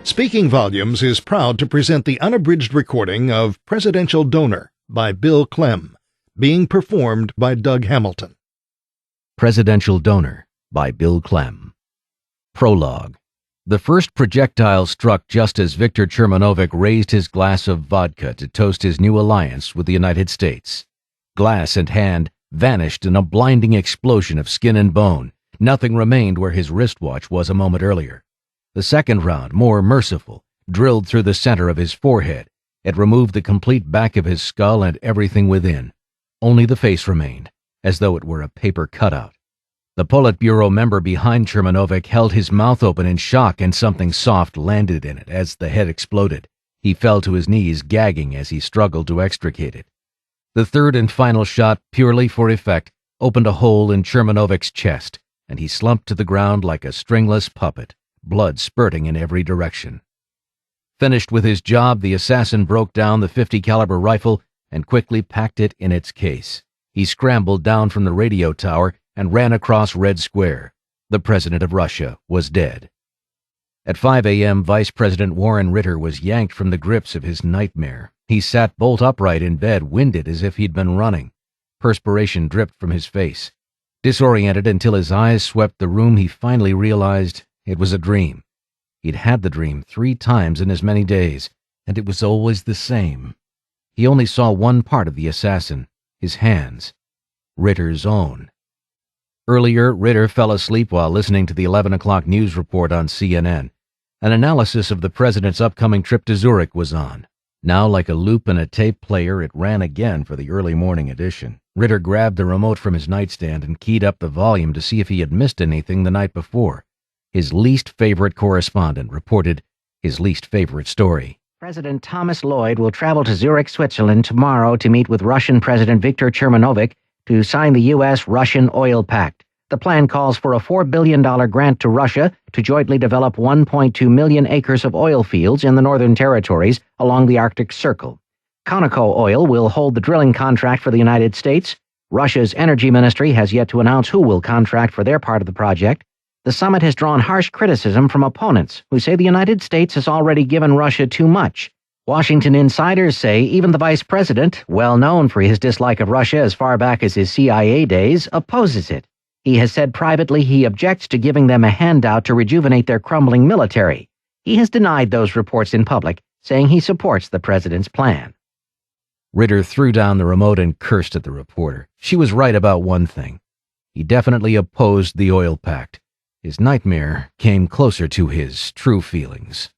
Speaking Volumes is proud to present the unabridged recording of Presidential Donor by Bill Clem, being performed by Doug Hamilton. Presidential Donor by Bill Clem. Prologue. The first projectile struck just as Viktor Chermanovich raised his glass of vodka to toast his new alliance with the United States. Glass and hand vanished in a blinding explosion of skin and bone. Nothing remained where his wristwatch was a moment earlier. The second round, more merciful, drilled through the center of his forehead. It removed the complete back of his skull and everything within. Only the face remained, as though it were a paper cutout. The Politburo member behind Chermanovich held his mouth open in shock, and something soft landed in it as the head exploded. He fell to his knees, gagging as he struggled to extricate it. The third and final shot, purely for effect, opened a hole in Chermanovich's chest, and he slumped to the ground like a stringless puppet, blood spurting in every direction. Finished with his job, the assassin broke down the .50 caliber rifle and quickly packed it in its case. He scrambled down from the radio tower and ran across Red Square. The President of Russia was dead. At 5 a.m., Vice President Warren Ritter was yanked from the grips of his nightmare. He sat bolt upright in bed, winded as if he'd been running. Perspiration dripped from his face. Disoriented until his eyes swept the room, he finally realized it was a dream. He'd had the dream 3 times in as many days, and it was always the same. He only saw one part of the assassin, his hands, Ritter's own. Earlier, Ritter fell asleep while listening to the 11 o'clock news report on CNN. An analysis of the president's upcoming trip to Zurich was on. Now, like a loop in a tape player, it ran again for the early morning edition. Ritter grabbed the remote from his nightstand and keyed up the volume to see if he had missed anything the night before. His least favorite correspondent reported his least favorite story. President Thomas Lloyd will travel to Zurich, Switzerland tomorrow to meet with Russian President Viktor Chermanovich to sign the U.S.-Russian oil pact. The plan calls for a $4 billion grant to Russia to jointly develop 1.2 million acres of oil fields in the Northern Territories along the Arctic Circle. Conoco Oil will hold the drilling contract for the United States. Russia's energy ministry has yet to announce who will contract for their part of the project. The summit has drawn harsh criticism from opponents who say the United States has already given Russia too much. Washington insiders say even the vice president, well known for his dislike of Russia as far back as his CIA days, opposes it. He has said privately he objects to giving them a handout to rejuvenate their crumbling military. He has denied those reports in public, saying he supports the president's plan. Ritter threw down the remote and cursed at the reporter. She was right about one thing. He definitely opposed the oil pact. His nightmare came closer to his true feelings.